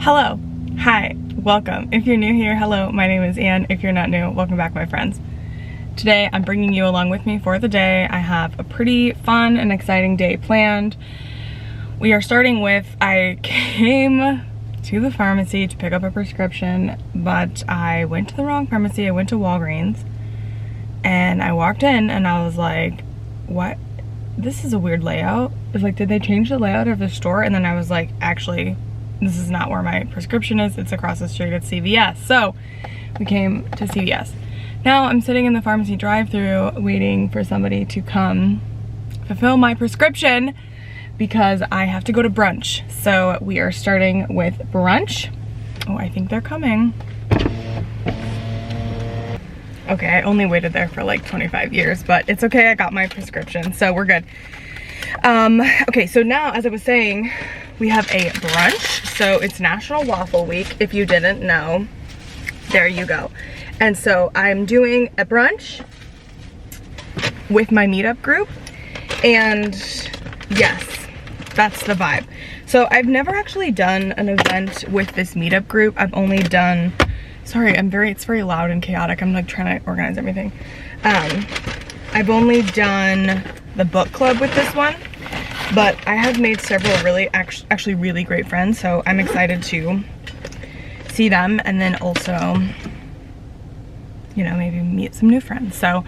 Hello, hi, welcome. If you're new here, hello, my name is Anne. If you're not new, welcome back, my friends. Today, I'm bringing you along with me for the day. I have a pretty fun and exciting day planned. We are starting with, I came to the pharmacy to pick up a prescription, but I went to the wrong pharmacy. I went to Walgreens, and I walked in and I was like, what? This is a weird layout. It's like, did they change the layout of the store? And then I was like, actually, this is not where my prescription is. It's across the street at CVS. So we came to CVS. Now I'm sitting in the pharmacy drive-thru waiting for somebody to come fulfill my prescription because I have to go to brunch. So we are starting with brunch. Oh, I think they're coming. Okay, I only waited there for like 25 years, but it's okay, I got my prescription, so we're good. Okay, so now, as I was saying, we have a brunch. So it's National Waffle Week, if you didn't know. There you go. And so I'm doing a brunch with my meetup group, and yes, that's the vibe. So I've never actually done an event with this meetup group. I've only done, sorry, it's very loud and chaotic. I'm like trying to organize everything. I've only done the book club with this one, but I have made several really, actually really great friends. So I'm excited to see them and then also, you know, maybe meet some new friends. So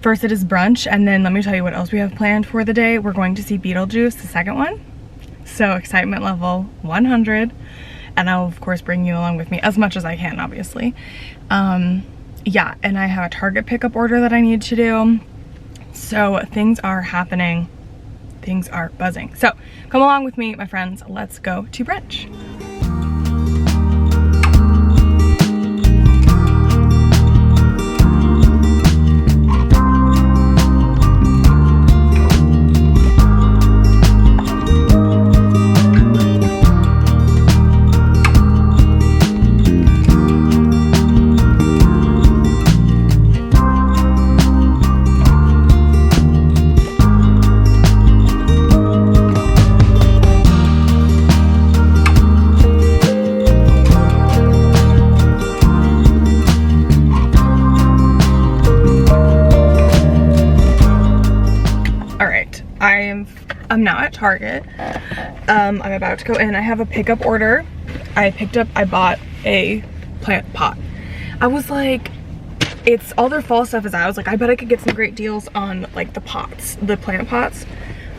first it is brunch, and then let me tell you what else we have planned for the day. We're going to see Beetlejuice, the second one. So excitement level 100. And I'll of course bring you along with me as much as I can, obviously. Yeah, and I have a Target pickup order that I need to do. So things are happening, things are buzzing. So come along with me, my friends, let's go to brunch. I'm now at Target. I'm about to go in. I have a pickup order. I bought a plant pot. I was like, it's all their fall stuff is out. I was like, I bet I could get some great deals on like the pots, the plant pots,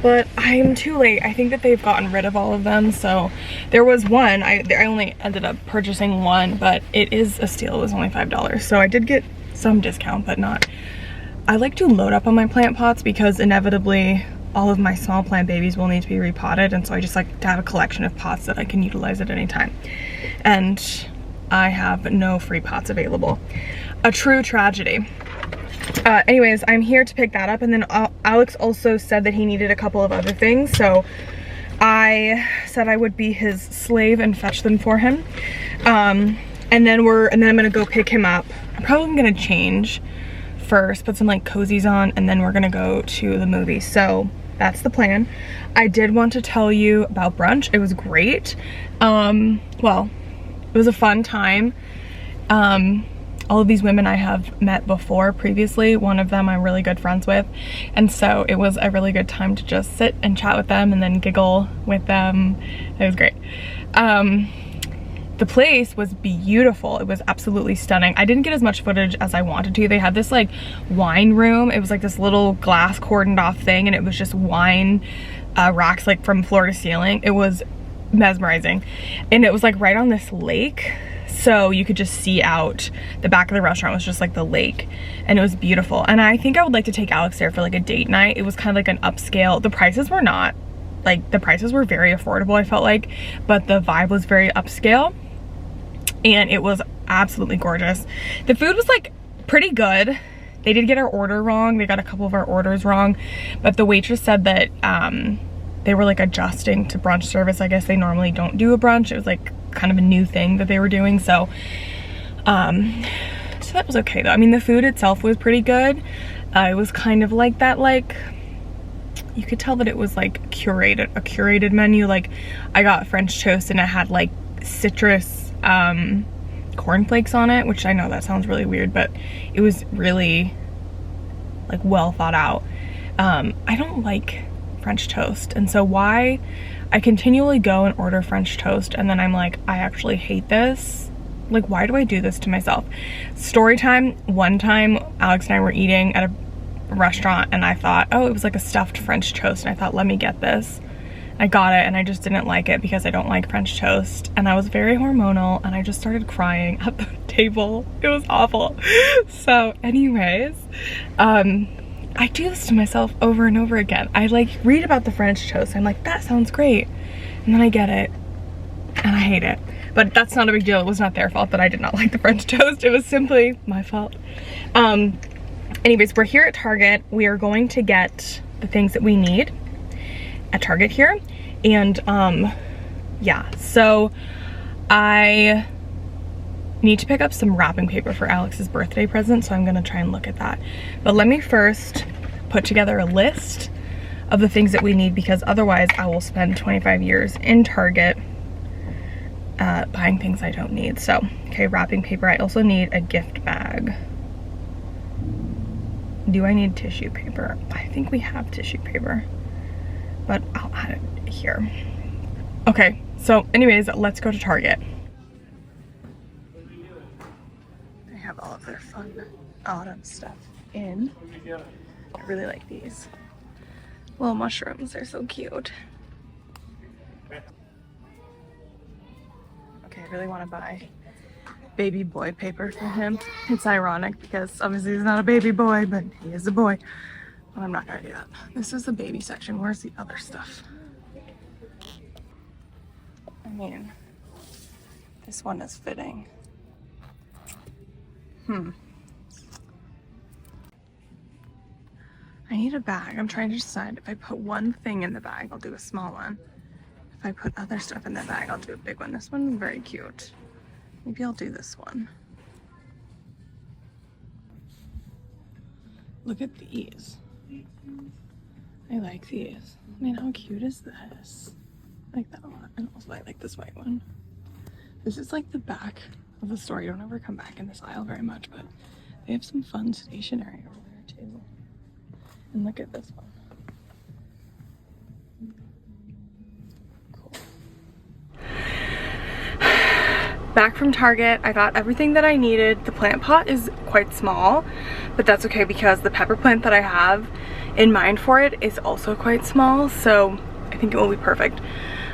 but I'm too late. I think that they've gotten rid of all of them. So there was one, I only ended up purchasing one, but it is a steal. It was only $5. So I did get some discount, but not. I like to load up on my plant pots because inevitably all of my small plant babies will need to be repotted, and so I just like to have a collection of pots that I can utilize at any time. And I have no free pots available. A true tragedy. Anyways, I'm here to pick that up, and then Alex also said that he needed a couple of other things, so I said I would be his slave and fetch them for him. And then I'm gonna go pick him up. I'm probably gonna change first, put some like cozies on, and then we're gonna go to the movie. So that's the plan. I did want to tell you about brunch. It was great. Well, it was a fun time. All of these women I have met before previously. One of them I'm really good friends with, and so it was a really good time to just sit and chat with them and then giggle with them. It was great. The place was beautiful. It was absolutely stunning. I didn't get as much footage as I wanted to. They had this like wine room. It was like this little glass cordoned off thing, and it was just wine racks like from floor to ceiling. It was mesmerizing, and it was like right on this lake, so you could just see out. The back of the restaurant was just like the lake, and it was beautiful. And I think I would like to take Alex there for like a date night. It was kind of like an upscale. The prices were not like, the prices were very affordable, I felt like, but the vibe was very upscale, and it was absolutely gorgeous. The food was like pretty good. They did get our order wrong. They got a couple of our orders wrong, but the waitress said that they were like adjusting to brunch service. I guess they normally don't do a brunch. It was like kind of a new thing that they were doing. So so that was okay though. I mean, the food itself was pretty good. It was kind of like that, like, you could tell that it was like a curated menu. Like, I got French toast and it had like citrus cornflakes on it, which I know that sounds really weird, but it was really like well thought out. I don't like French toast, and so why I continually go and order French toast and then I'm like, I actually hate this. Like, why do I do this to myself? Story time, one time Alex and I were eating at a restaurant and I thought, oh, it was like a stuffed French toast, and I thought, let me get this. I got it and I just didn't like it because I don't like French toast, and I was very hormonal and I just started crying at the table. It was awful. So anyways, I do this to myself over and over again. I like read about the French toast, I'm like, that sounds great, and then I get it and I hate it. But that's not a big deal. It was not their fault that I did not like the French toast. It was simply my fault. Anyways, we're here at Target. We are going to get the things that we need at Target here. And yeah, so I need to pick up some wrapping paper for Alex's birthday present, so I'm gonna try and look at that. But let me first put together a list of the things that we need, because otherwise I will spend 25 years in Target buying things I don't need. So, okay, wrapping paper. I also need a gift bag. Do I need tissue paper? I think we have tissue paper, but I'll add it here. Okay, so anyways, let's go to Target. They have all of their fun autumn stuff in. I really like these little mushrooms. They're so cute. Okay, I really want to buy baby boy paper for him. It's ironic because obviously he's not a baby boy, but he is a boy. Well, I'm not gonna do that. This is the baby section. Where's the other stuff? I mean, this one is fitting. I need a bag. I'm trying to decide if I put one thing in the bag, I'll do a small one. If I put other stuff in the bag, I'll do a big one. This one is very cute. Maybe I'll do this one. Look at these. I like these. I mean, how cute is this? I like that a lot. And also I like this white one. This is like the back of the store. You don't ever come back in this aisle very much, but they have some fun stationery over there too. And look at this one. Back from Target, I got everything that I needed. The plant pot is quite small, but that's okay because the pepper plant that I have in mind for it is also quite small, so I think it will be perfect.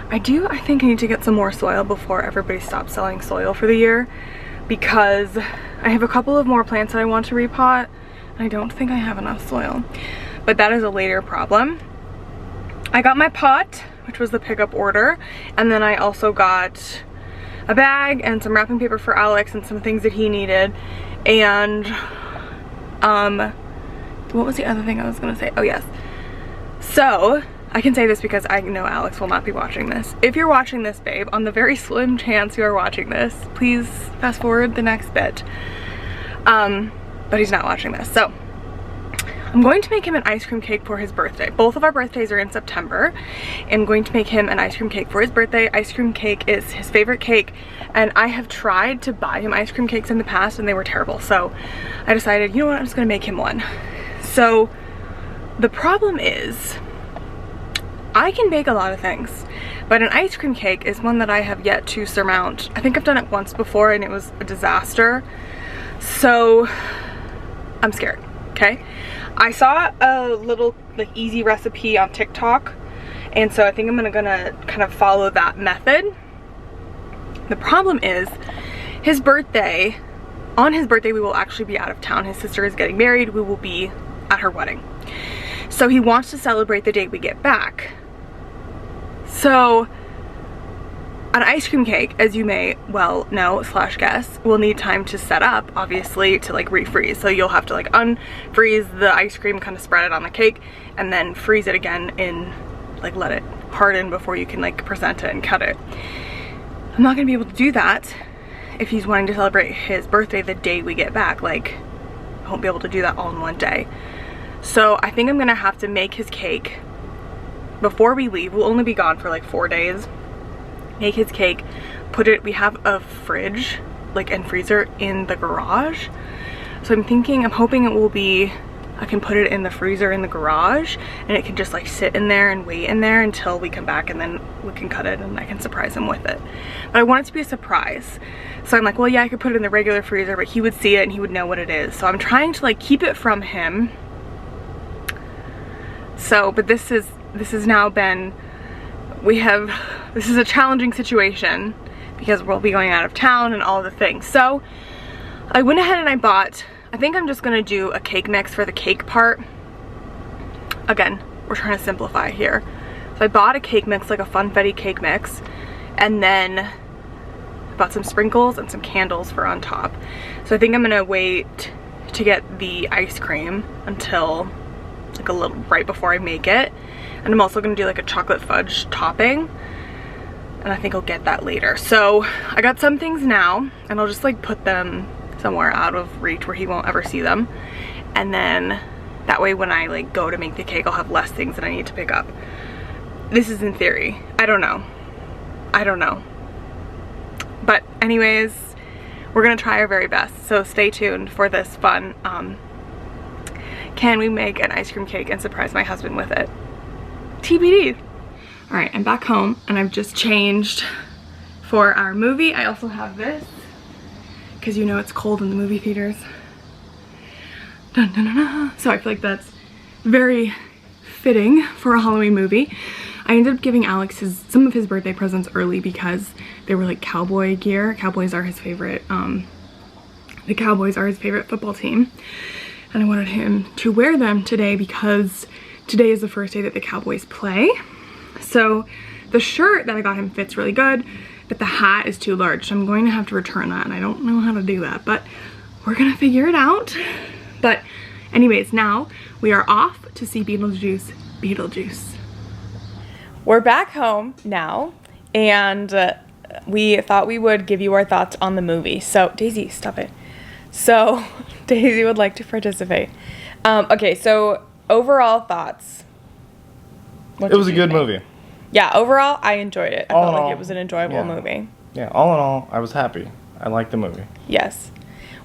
I think I need to get some more soil before everybody stops selling soil for the year, because I have a couple of more plants that I want to repot, and I don't think I have enough soil, but that is a later problem. I got my pot, which was the pickup order, and then I also got a bag and some wrapping paper for Alex and some things that he needed. And what was the other thing I was gonna say? Oh yes, so I can say this because I know Alex will not be watching this. If you're watching this, babe, on the very slim chance you are watching this, please fast forward the next bit. But he's not watching this, so I'm going to make him an ice cream cake for his birthday. Both of our birthdays are in September. I'm going to make him an ice cream cake for his birthday. Ice cream cake is his favorite cake, and I have tried to buy him ice cream cakes in the past and they were terrible. So I decided, you know what, I'm just gonna make him one. So the problem is, I can bake a lot of things, but an ice cream cake is one that I have yet to surmount. I think I've done it once before and it was a disaster. So I'm scared, okay? I saw a little like easy recipe on TikTok, and so I think I'm gonna kind of follow that method. The problem is, on his birthday we will actually be out of town. His sister is getting married. We will be at her wedding. So he wants to celebrate the day we get back. So an ice cream cake, as you may well know / guess, will need time to set up, obviously, to like refreeze. So you'll have to like unfreeze the ice cream, kind of spread it on the cake, and then freeze it again in, like, let it harden before you can like present it and cut it. I'm not gonna be able to do that if he's wanting to celebrate his birthday the day we get back. Like, I won't be able to do that all in one day. So I think I'm gonna have to make his cake before we leave. We'll only be gone for like 4 days. Make his cake we have a fridge like and freezer in the garage. So I'm hoping it will be, I can put it in the freezer in the garage and it can just like sit in there and wait in there until we come back, and then we can cut it and I can surprise him with it. But I want it to be a surprise. So I'm like, well, yeah, I could put it in the regular freezer, but he would see it and he would know what it is. So I'm trying to like keep it from him. So, but this has now been, this is a challenging situation because we'll be going out of town and all the things. So I went ahead and I think I'm just gonna do a cake mix for the cake part. Again, we're trying to simplify here. So I bought a cake mix, like a funfetti cake mix, and then I bought some sprinkles and some candles for on top. So I think I'm gonna wait to get the ice cream until like a little right before I make it. And I'm also gonna do like a chocolate fudge topping, and I think I'll get that later. So I got some things now, and I'll just like put them somewhere out of reach where he won't ever see them. And then that way when I like go to make the cake, I'll have less things that I need to pick up. This is in theory. I don't know. But anyways, we're gonna try our very best. So stay tuned for this fun, can we make an ice cream cake and surprise my husband with it? TBD. All right, I'm back home and I've just changed for our movie. I also have this, because you know it's cold in the movie theaters. Dun, dun, dun, dun. So I feel like that's very fitting for a Halloween movie. I ended up giving Alex some of his birthday presents early because they were like cowboy gear. Cowboys are his favorite, the Cowboys are his favorite football team. And I wanted him to wear them today because today is the first day that the Cowboys play. So the shirt that I got him fits really good, but the hat is too large. So I'm going to have to return that, and I don't know how to do that, but we're gonna figure it out. But anyways, now we are off to see Beetlejuice. We're back home now, and we thought we would give you our thoughts on the movie. So Daisy, stop it. So Daisy would like to participate. Okay, so overall thoughts. It was a good movie. Yeah, overall, I enjoyed it. I felt like it was an enjoyable movie. Yeah, all in all, I was happy. I liked the movie. Yes.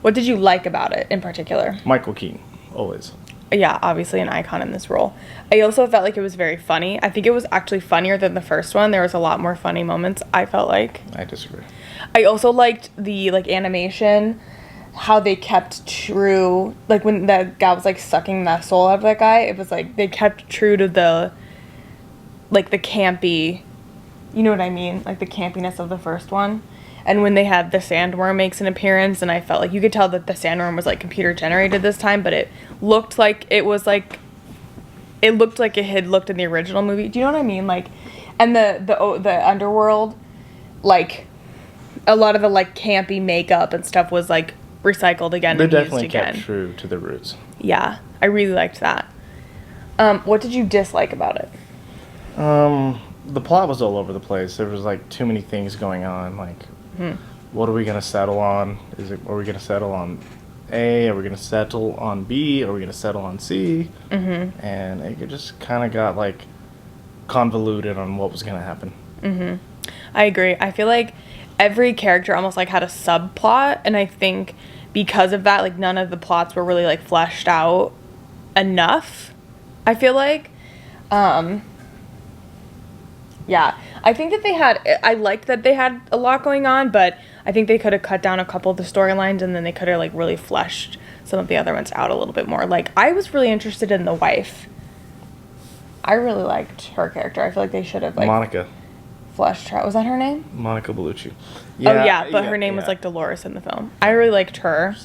What did you like about it in particular? Michael Keaton, always. Yeah, obviously an icon in this role. I also felt like it was very funny. I think it was actually funnier than the first one. There was a lot more funny moments, I felt like. I disagree. I also liked the animation, how they kept true, like when that guy was like sucking the soul out of that guy, it was like they kept true to the campy, you know what I mean? Like the campiness of the first one. And when they had the sandworm makes an appearance, and I felt like you could tell that the sandworm was like computer generated this time, but it looked like it had looked in the original movie. Do you know what I mean? Like, and the underworld, like a lot of the like campy makeup and stuff was like recycled again. They and definitely used again. kept true to the roots. Yeah, I really liked that. What did you dislike about it? The plot was all over the place. There was like too many things going on. Like, what are we gonna settle on? Are we gonna settle on A? Are we gonna settle on B? Are we gonna settle on C? And it just kind of got like convoluted on what was gonna happen. I agree. I feel like every character almost like had a subplot, and I think because of that, like none of the plots were really like fleshed out enough. I feel like, yeah, I think that I liked that they had a lot going on, but I think they could have cut down a couple of the storylines, and then they could have like really fleshed some of the other ones out a little bit more. Like, I was really interested in the wife. I really liked her character. I feel like they should have like Monica. Fleshed her out. Was that her name? Monica Bellucci. Yeah, oh yeah, but her name was like Dolores in the film. I really liked her.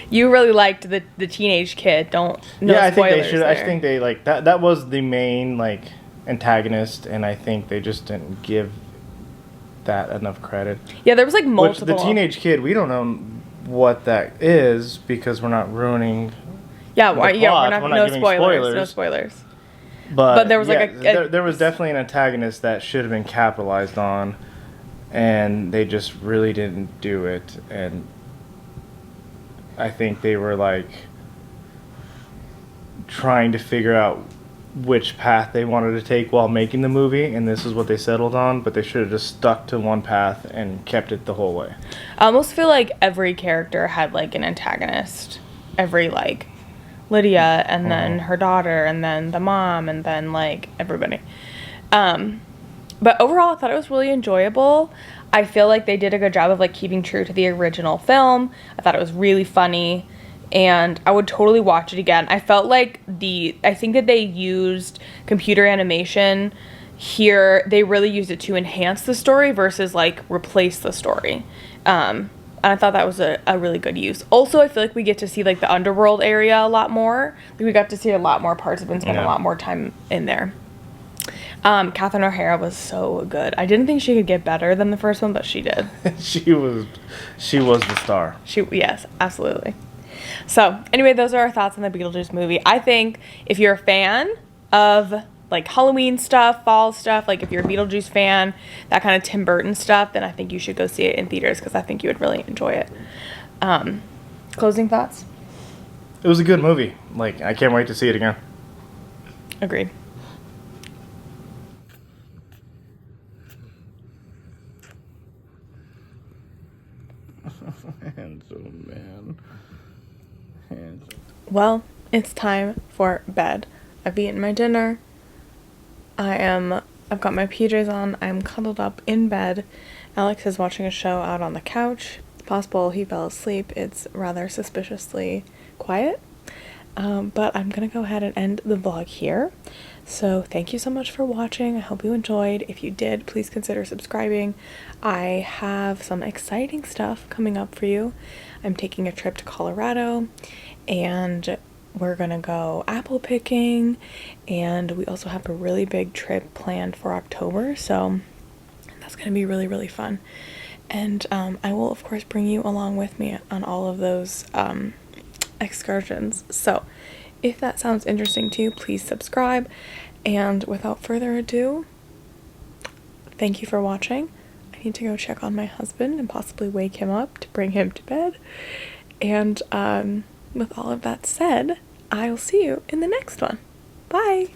You really liked the teenage kid. No I think they spoilers should. there. I think they like that. That was the main like antagonist, and I think they just didn't give that enough credit. Yeah, there was like multiple. Which the teenage kid, we don't know what that is because we're not ruining. Yeah, we're not. No giving spoilers. No spoilers. But there was like there was definitely an antagonist that should have been capitalized on, and they just really didn't do it. And I think they were like trying to figure out which path they wanted to take while making the movie, and this is what they settled on, but they should have just stuck to one path and kept it the whole way. I almost feel like every character had like an antagonist. Every like Lydia and then her daughter and then the mom and then like everybody. But overall I thought it was really enjoyable. I feel like they did a good job of like keeping true to the original film. I thought it was really funny and I would totally watch it again. I felt like I think that they used computer animation here. They really used it to enhance the story versus like replace the story. And I thought that was a really good use. Also, I feel like we get to see like the underworld area a lot more. Like, we got to see a lot more parts of it and spend a lot more time in there. Catherine O'Hara was so good. I didn't think she could get better than the first one, but she did. she was the star. Yes, absolutely. So anyway, those are our thoughts on the Beetlejuice movie. I think if you're a fan of like Halloween stuff, fall stuff, like if you're a Beetlejuice fan, that kind of Tim Burton stuff, then I think you should go see it in theaters because I think you would really enjoy it. Closing thoughts? It was a good movie. Like, I can't wait to see it again. Agreed. Handsome man. Handsome. Well, it's time for bed. I've eaten my dinner. I've got my PJs on. I'm cuddled up in bed. Alex is watching a show out on the couch. It's possible he fell asleep. It's rather suspiciously quiet. But I'm gonna go ahead and end the vlog here. So thank you so much for watching. I hope you enjoyed. If you did, please consider subscribing. I have some exciting stuff coming up for you. I'm taking a trip to Colorado and we're gonna go apple picking, and we also have a really big trip planned for October, so that's gonna be really, really fun. And I will of course bring you along with me on all of those excursions. So if that sounds interesting to you, please subscribe. And without further ado, thank you for watching. I need to go check on my husband and possibly wake him up to bring him to bed. And with all of that said, I'll see you in the next one. Bye!